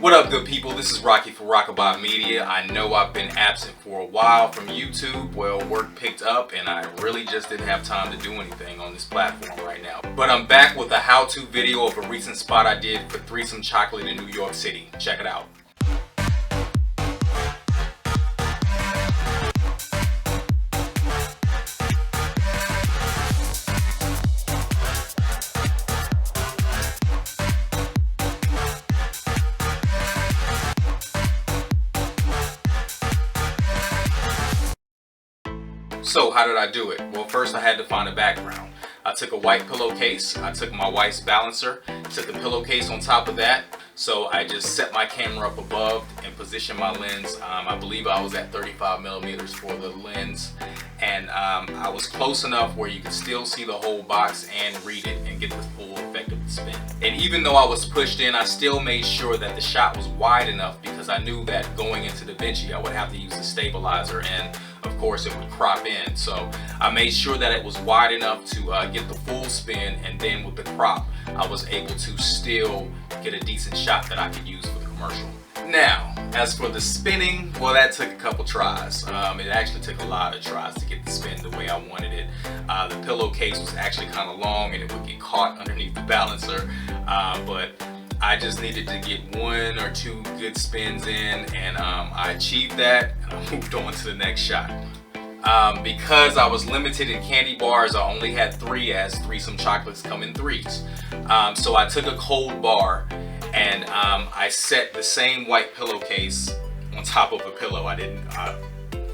What up, good people? This is Rocky for Rockabye Media. I know I've been absent for a while from YouTube. Well, work picked up and I really just didn't have time to do anything on this platform right now. But I'm back with a how-to video of a recent spot I did for Threesome Chocolate in New York City. Check it out. So how did I do it? Well, first I had to find a background. I took a white pillowcase, I took my wife's balancer, took the pillowcase on top of that. So I just set my camera up above and positioned my lens. I believe I was at 35 millimeters for the lens. And I was close enough where you could still see the whole box and read it and get the full effect of the spin. And even though I was pushed in, I still made sure that the shot was wide enough because I knew that going into DaVinci I would have to use a stabilizer, and of course it would crop in. So I made sure that it was wide enough to get the full spin, and then with the crop I was able to still get a decent shot that I could use for the commercial. Now, as for the spinning, well, that took a couple tries. It actually took a lot of tries to get the spin the way I wanted it. The pillowcase was actually kind of long and it would get caught underneath the balancer, but I just needed to get one or two good spins in, and I achieved that, and I moved on to the next shot. Because I was limited in candy bars, I only had 3, as Threesome Chocolates come in 3s. So I took a cold bar and I set the same white pillowcase on top of a pillow.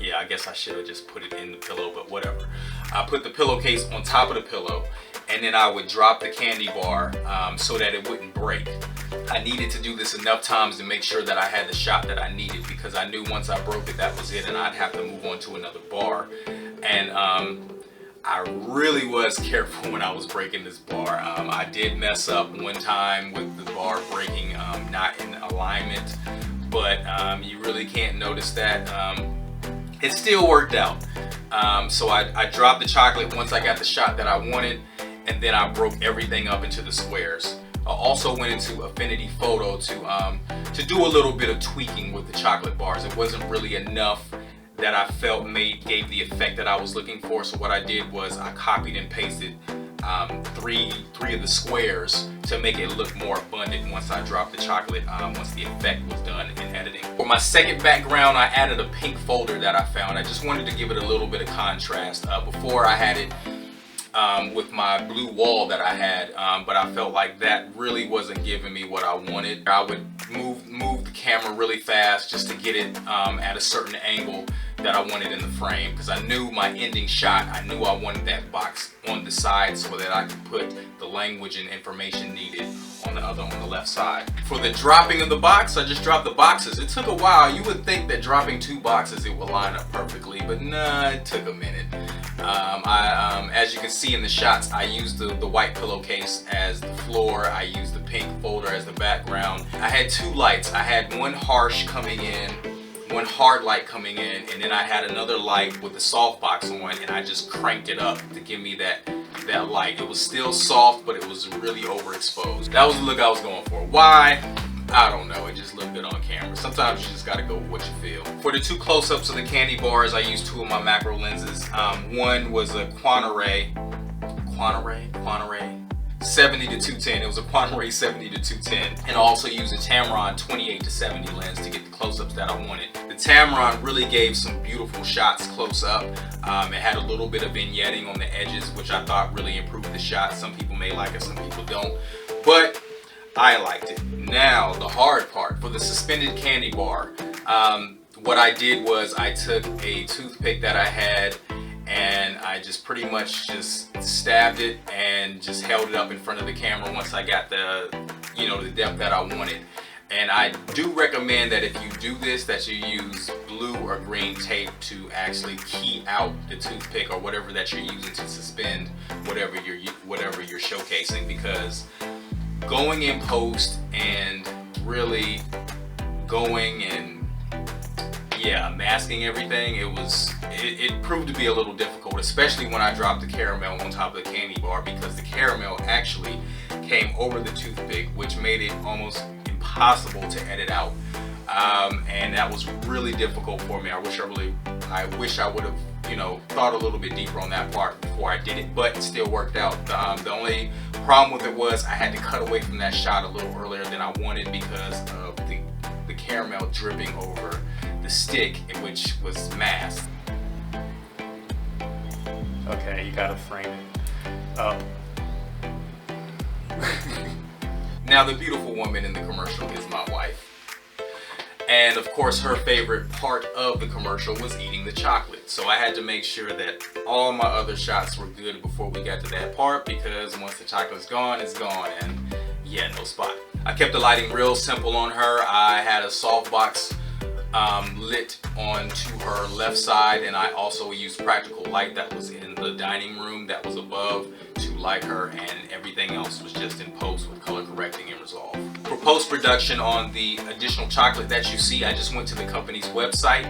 Yeah, I guess I should have just put it in the pillow, but whatever. I put the pillowcase on top of the pillow, and then I would drop the candy bar so that it wouldn't break. I needed to do this enough times to make sure that I had the shot that I needed, because I knew once I broke it, that was it, and I'd have to move on to another bar. And I really was careful when I was breaking this bar. I did mess up one time with the bar breaking, not in alignment, but you really can't notice that. It still worked out. So I dropped the chocolate once I got the shot that I wanted, and then I broke everything up into the squares. I also went into Affinity Photo to do a little bit of tweaking with the chocolate bars. It wasn't really enough that I felt gave the effect that I was looking for. So what I did was I copied and pasted three of the squares to make it look more abundant once I dropped the chocolate, once the effect was done in editing. For my second background, I added a pink folder that I found. I just wanted to give it a little bit of contrast. Before I had it with my blue wall that I had, but I felt like that really wasn't giving me what I wanted. I would move the camera really fast just to get it at a certain angle that I wanted in the frame, because I knew my ending shot, I knew I wanted that box on the side so that I could put the language and information needed on the left side. For the dropping of the box, I just dropped the boxes. It took a while. You would think that dropping 2 boxes it would line up perfectly, but nah, it took a minute. As you can see in the shots, I used the white pillowcase as the floor. I used the pink folder as the background. I had 2 lights. I had one harsh coming in, one hard light coming in, and then I had another light with the soft box on, and I just cranked it up to give me that light. It was still soft, but it was really overexposed. That was the look I was going for. Why? I don't know, it just looked good on camera. Sometimes you just gotta go with what you feel. For the 2 close-ups of the candy bars, I used 2 of my macro lenses. One was a Quantaray 70 to 210. It was a Quantaray 70 to 210. And I also used a Tamron 28 to 70 lens to get the close-ups that I wanted. The Tamron really gave some beautiful shots close up. It had a little bit of vignetting on the edges, which I thought really improved the shot. Some people may like it, some people don't. But I liked it. Now, the hard part, for the suspended candy bar, what I did was I took a toothpick that I had, and I just pretty much just stabbed it and just held it up in front of the camera once I got the depth that I wanted. And I do recommend that if you do this, that you use blue or green tape to actually key out the toothpick or whatever that you're using to suspend whatever you're showcasing, because going in post and really going and masking everything, it proved to be a little difficult, especially when I dropped the caramel on top of the candy bar, because the caramel actually came over the toothpick, which made it almost impossible impossible to edit out. And that was really difficult for me. I wish I would have, you know, thought a little bit deeper on that part before I did it, but it still worked out. The only problem with it was I had to cut away from that shot a little earlier than I wanted because of the caramel dripping over the stick, which was masked. Okay, you gotta frame it up. Now, the beautiful woman in the commercial is my wife. And of course, her favorite part of the commercial was eating the chocolate. So I had to make sure that all my other shots were good before we got to that part, because once the chocolate's gone, it's gone, and yeah, no spot. I kept the lighting real simple on her. I had a softbox lit onto her left side, and I also used practical light that was in the dining room that was above to light her, and everything else was just in post with color correcting and resolve. For post-production on the additional chocolate that you see, I just went to the company's website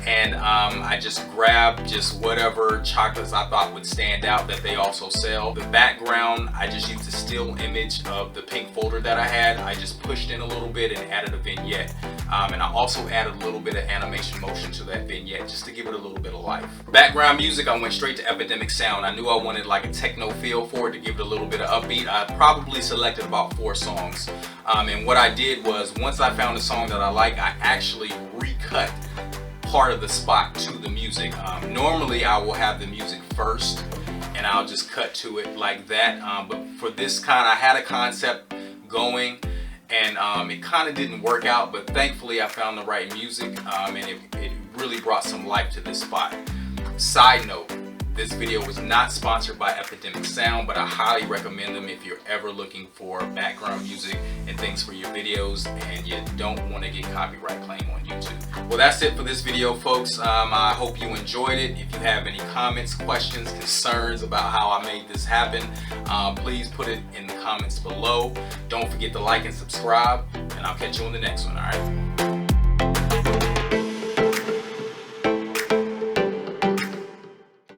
and I just grabbed just whatever chocolates I thought would stand out that they also sell. The background, I just used a still image of the pink folder that I had. I just pushed in a little bit and added a vignette. And I also added a little bit of animation motion to that vignette just to give it a little bit of life. For background music, I went straight to Epidemic Sound. I knew I wanted like a techno feel for it to give it a little bit of upbeat. I probably selected about 4 songs. And what I did was, once I found a song that I like, I actually recut part of the spot to the music. Normally I will have the music first and I'll just cut to it like that, but for this kind, I had a concept going and it kind of didn't work out, but thankfully I found the right music, and it really brought some life to this spot. Side note, this video was not sponsored by Epidemic Sound, but I highly recommend them if you're ever looking for background music and things for your videos and you don't want to get copyright claim on YouTube. Well, that's it for this video, folks. I hope you enjoyed it. If you have any comments, questions, concerns about how I made this happen, please put it in the comments below. Don't forget to like and subscribe, and I'll catch you on the next one, all right?